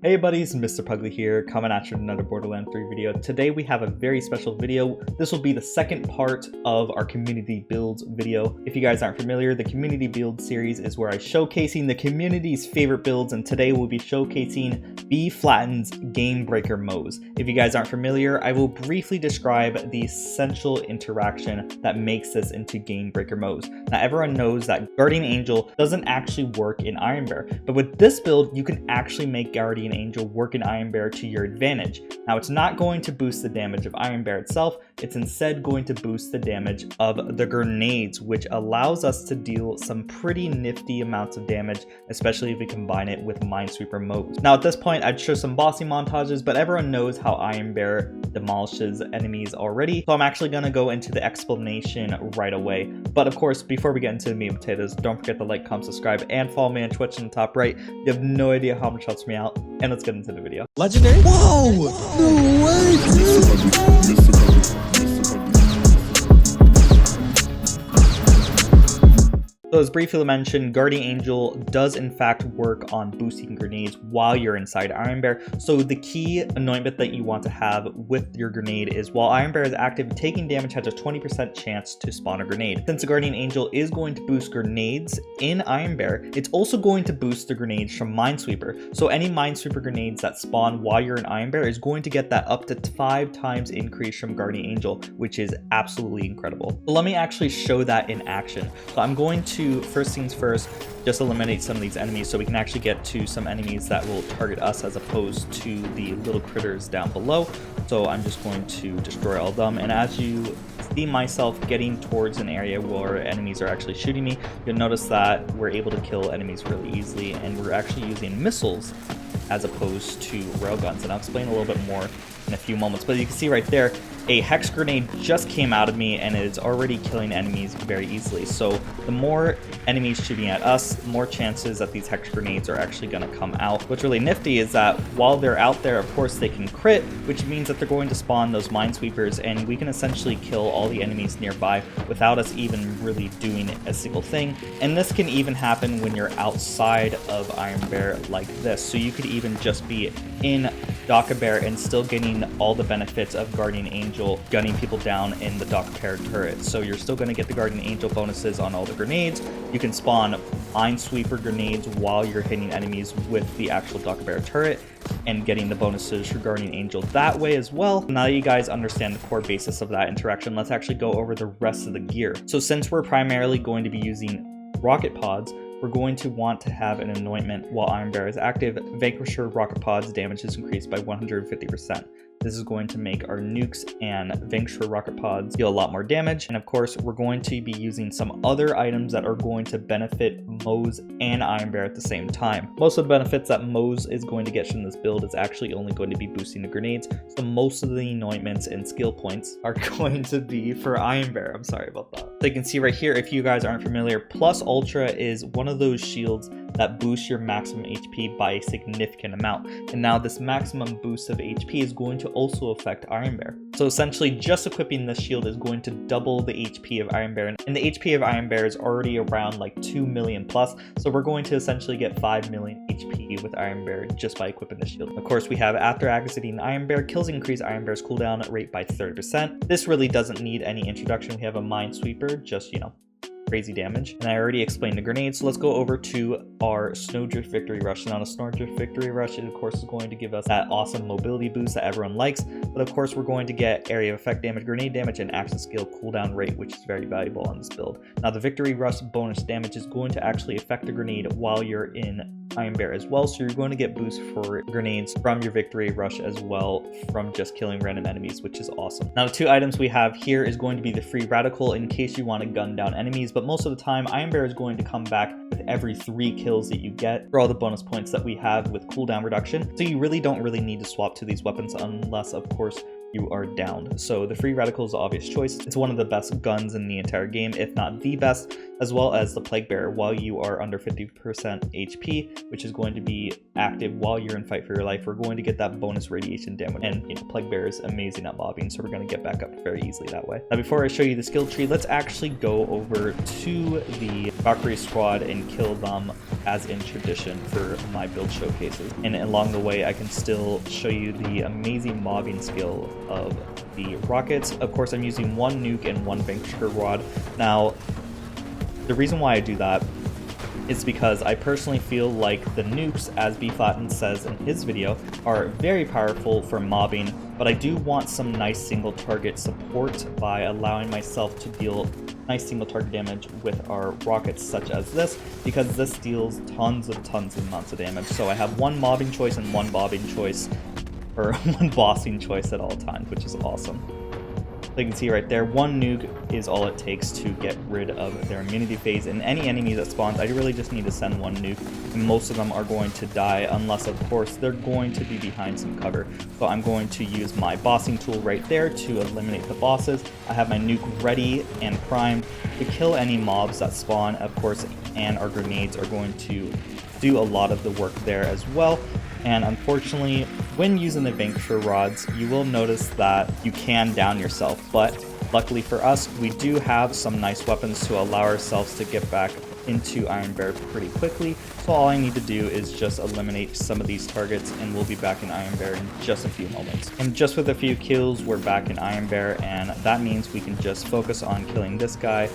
Hey buddies, Mr. Pugly here, coming at you with another Borderlands 3 video. Today we have a very special video. This will be the second part of our community builds video. If you guys aren't familiar, the community build series is where I showcasing the community's favorite builds, and today we'll be showcasing Bflattened's Gamebreaker Moze. If you guys aren't familiar, I will briefly describe the essential interaction that makes this into Gamebreaker Moze. Now everyone knows that Guardian Angel doesn't actually work in Iron Bear, but with this build you can actually make Guardian Angel work in Iron Bear to your advantage. Now it's not going to boost the damage of Iron Bear itself, it's instead going to boost the damage of the grenades, which allows us to deal some pretty nifty amounts of damage, especially if we combine it with Minesweeper Moze. Now at this point I'd show some bossing montages, but everyone knows how Iron Bear demolishes enemies already, so I'm actually going to go into the explanation right away. But of course, before we get into the meat and potatoes, don't forget to like, comment, subscribe, and follow me on Twitch in the top right. You have no idea how much helps me out. And let's get into the video. Legendary? Whoa! No way, dude! So as briefly mentioned, Guardian Angel does in fact work on boosting grenades while you're inside Iron Bear. So the key anointment that you want to have with your grenade is while Iron Bear is active, taking damage has a 20% chance to spawn a grenade. Since the Guardian Angel is going to boost grenades in Iron Bear, it's also going to boost the grenades from Minesweeper. So any Minesweeper grenades that spawn while you're in Iron Bear is going to get that up to 5 times increase from Guardian Angel, which is absolutely incredible. So let me actually show that in action. So I'm going to, first things first, just eliminate some of these enemies so we can actually get to some enemies that will target us as opposed to the little critters down below. So I'm just going to destroy all of them, and as you see myself getting towards an area where enemies are actually shooting me, you'll notice that we're able to kill enemies really easily, and we're actually using missiles as opposed to railguns, and I'll explain a little bit more in a few moments. But you can see right there, a hex grenade just came out of me and it is already killing enemies very easily. So the more enemies shooting at us, the more chances that these hex grenades are actually going to come out. What's really nifty is that while they're out there, of course they can crit, which means that they're going to spawn those minesweepers, and we can essentially kill all the enemies nearby without us even really doing a single thing. And this can even happen when you're outside of Iron Bear like this. So you could even just be in Docker Bear and still getting all the benefits of Guardian Angel gunning people down in the Docker Bear turret. So you're still going to get the Guardian Angel bonuses on all the grenades. You can spawn Minesweeper grenades while you're hitting enemies with the actual Docker Bear turret and getting the bonuses for Guardian Angel that way as well. Now that you guys understand the core basis of that interaction, let's actually go over the rest of the gear. So since we're primarily going to be using rocket pods, we're going to want to have an anointment while Iron Bear is active. Vanquisher rocket pods damage is increased by 150%. This is going to make our nukes and Vanquisher rocket pods deal a lot more damage. And of course, we're going to be using some other items that are going to benefit Moze and Iron Bear at the same time. Most of the benefits that Moze is going to get from this build is actually only going to be boosting the grenades. So most of the anointments and skill points are going to be for Iron Bear. I'm sorry about that. So you can see right here, if you guys aren't familiar, Plus Ultra is one of those shields that boosts your maximum HP by a significant amount. And now this maximum boost of HP is going to also affect Iron Bear. So essentially just equipping this shield is going to double the HP of Iron Bear, and the HP of Iron Bear is already around like 2 million plus, so we're going to essentially get 5 million HP with Iron Bear just by equipping the shield. Of course, we have after exiting Iron Bear, kills increase Iron Bear's cooldown rate by 30%. This really doesn't need any introduction. We have a Minesweeper, just, you know, crazy damage. And I already explained the grenades, so let's go over to our Snowdrift Victory Rush. Now the Snowdrift Victory Rush, of course, is going to give us that awesome mobility boost that everyone likes, but of course we're going to get area of effect damage, grenade damage, and action skill cooldown rate, which is very valuable on this build. Now the Victory Rush bonus damage is going to actually affect the grenade while you're in Iron Bear as well, so you're going to get boost for grenades from your Victory Rush as well from just killing random enemies, which is awesome. Now the two items we have here is going to be the Free Radical in case you want to gun down enemies, but most of the time Iron Bear is going to come back with every 3 kills that you get for all the bonus points that we have with cooldown reduction, so you really don't need to swap to these weapons unless of course you are downed. So the free reticle is the obvious choice. It's one of the best guns in the entire game, if not the best, as well as the plague bearer while you are under 50% HP, which is going to be active while you're in fight for your life. We're going to get that bonus radiation damage, and plague bearer is amazing at mobbing, so we're going to get back up very easily that way. Now before I show you the skill tree, let's actually go over to the Valkyrie squad and kill them as in tradition for my build showcases. And along the way I can still show you the amazing mobbing skill of the rockets. Of course, I'm using one nuke and one Brrzerker rod. Now, the reason why I do that is because I personally feel like the nukes, as Bflattened says in his video, are very powerful for mobbing, but I do want some nice single target support by allowing myself to deal nice single target damage with our rockets such as this, because this deals tons of amounts of damage. So I have one mobbing choice and one bobbing choice, or one bossing choice at all times, which is awesome. So you can see right there, one nuke is all it takes to get rid of their immunity phase, and any enemy that spawns, I really just need to send one nuke, and most of them are going to die unless, of course, they're going to be behind some cover. So I'm going to use my bossing tool right there to eliminate the bosses. I have my nuke ready and primed to kill any mobs that spawn, of course, and our grenades are going to do a lot of the work there as well. And unfortunately, when using the Brrzerker rods, you will notice that you can down yourself, but luckily for us, we do have some nice weapons to allow ourselves to get back into Iron Bear pretty quickly. So all I need to do is just eliminate some of these targets and we'll be back in Iron Bear in just a few moments. And just with a few kills, we're back in Iron Bear, and that means we can just focus on killing this guy,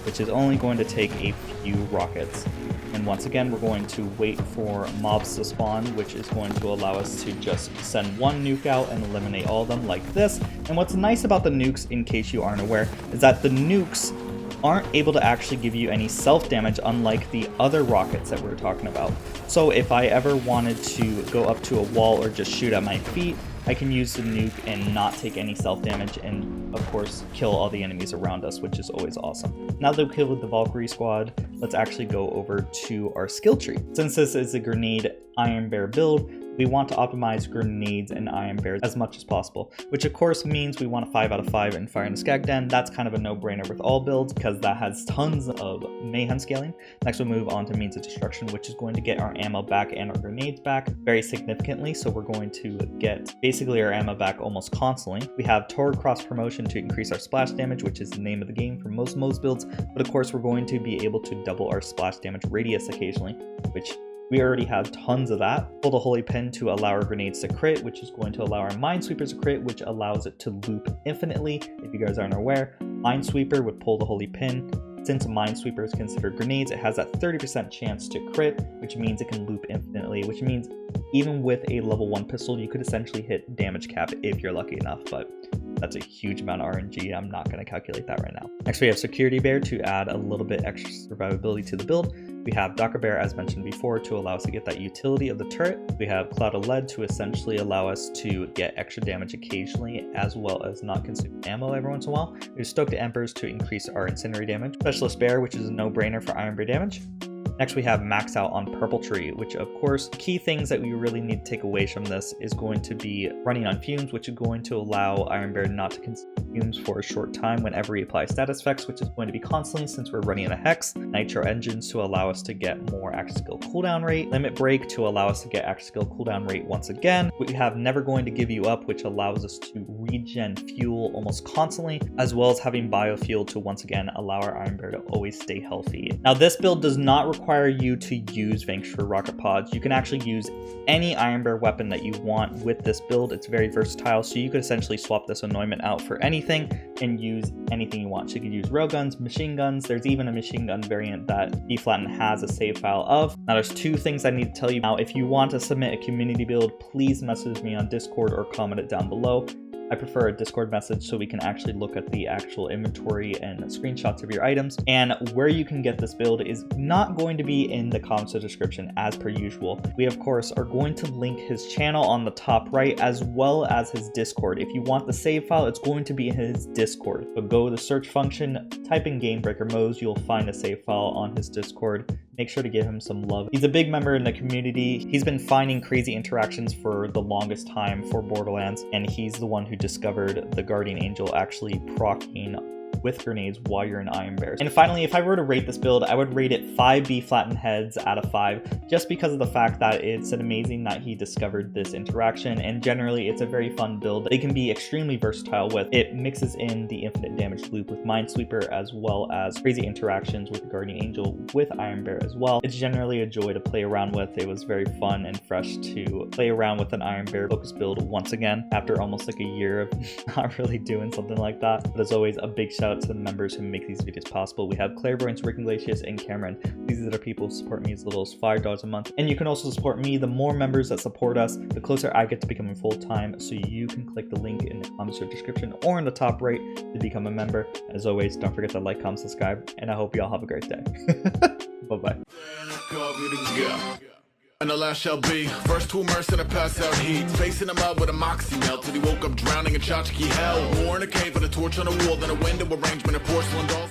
which is only going to take a few rockets. And once again, we're going to wait for mobs to spawn, which is going to allow us to just send one nuke out and eliminate all of them like this. And what's nice about the nukes, in case you aren't aware, is that the nukes aren't able to actually give you any self-damage, unlike the other rockets that we were talking about. So if I ever wanted to go up to a wall or just shoot at my feet, I can use the nuke and not take any self-damage and, of course, kill all the enemies around us, which is always awesome. Now that we've killed the Valkyrie squad, let's actually go over to our skill tree. Since this is a grenade Iron Bear build, we want to optimize grenades and Iron Bears as much as possible, which of course means we want a 5 out of 5 in Fire and Skag Den. That's kind of a no-brainer with all builds because that has tons of mayhem scaling. Next we'll move on to Means of Destruction, which is going to get our ammo back and our grenades back very significantly. So we're going to get basically our ammo back almost constantly. We have Torg Cross Promotion to increase our splash damage, which is the name of the game for most Moze builds, but of course we're going to be able to double our splash damage radius occasionally, which we already have tons of that. Pull the Holy Pin to allow our grenades to crit, which is going to allow our Minesweepers to crit, which allows it to loop infinitely. If you guys aren't aware, Minesweeper would pull the Holy Pin. Since Minesweeper is considered grenades, it has that 30% chance to crit, which means it can loop infinitely, which means even with a level 1 pistol, you could essentially hit damage cap if you're lucky enough, but that's a huge amount of RNG. I'm not going to calculate that right now. Next, we have Security Bear to add a little bit extra survivability to the build. We have Docker Bear, as mentioned before, to allow us to get that utility of the turret. We have Cloud of Lead to essentially allow us to get extra damage occasionally, as well as not consume ammo every once in a while. We have Stoked Embers to increase our incendiary damage. Specialist Bear, which is a no-brainer for Iron Bear damage. Next, we have Max Out on Purple Tree, which of course, key things that we really need to take away from this is going to be running on fumes, which is going to allow Iron Bear not to consume fumes for a short time whenever we apply status effects, which is going to be constantly since we're running in a hex. Nitro Engines to allow us to get more active skill cooldown rate. Limit Break to allow us to get active skill cooldown rate once again. We have Never Going to Give You Up, which allows us to regen fuel almost constantly, as well as having Biofuel to once again allow our Iron Bear to always stay healthy. Now this build does not require you to use Vanquish rocket pods. You can actually use any Iron Bear weapon that you want with this build. It's very versatile, so you could essentially swap this anointment out for anything and use anything you want. So you could use railguns, machine guns. There's even a machine gun variant that Bflattened has a save file of. Now there's two things I need to tell you. Now if you want to submit a community build, please message me on Discord or comment it down below. I prefer a Discord message so we can actually look at the actual inventory and screenshots of your items. And where you can get this build is not going to be in the comments or description as per usual. We of course are going to link his channel on the top right as well as his Discord. If you want the save file, it's going to be in his Discord. So go to the search function, type in Gamebreaker Moze, you'll find a save file on his Discord. make sure to give him some love. He's a big member in the community. He's been finding crazy interactions for the longest time for Borderlands, and he's the one who discovered the Guardian Angel actually proccing with grenades while you're in Iron Bear. And finally, if I were to rate this build, I would rate it 5 Bflattened heads out of 5, just because of the fact that it's an amazing that he discovered this interaction, and generally it's a very fun build. They can be extremely versatile with. It mixes in the infinite damage loop with Minesweeper, as well as crazy interactions with the Guardian Angel with Iron Bear as well. It's generally a joy to play around with. It was very fun and fresh to play around with an Iron Bear focus build once again, after almost like a year of not really doing something like that. But as always, a big shout out to the members who make these videos possible. We have Clairvoyance, Rick Iglesias, and Cameron. These are the people who support me as little as $5 a month. And you can also support me. The more members that support us, the closer I get to becoming full-time, so you can click the link in the comments or description or in the top right to become a member. As always, don't forget to like, comment, subscribe, and I hope you all have a great day. Bye-bye. And the last shall be first to immerse in a pass out heat, facing him out with a moxie melt till he woke up drowning in tchotchke hell. War in a cave with a torch on a wall, then a window arrangement of porcelain dolls.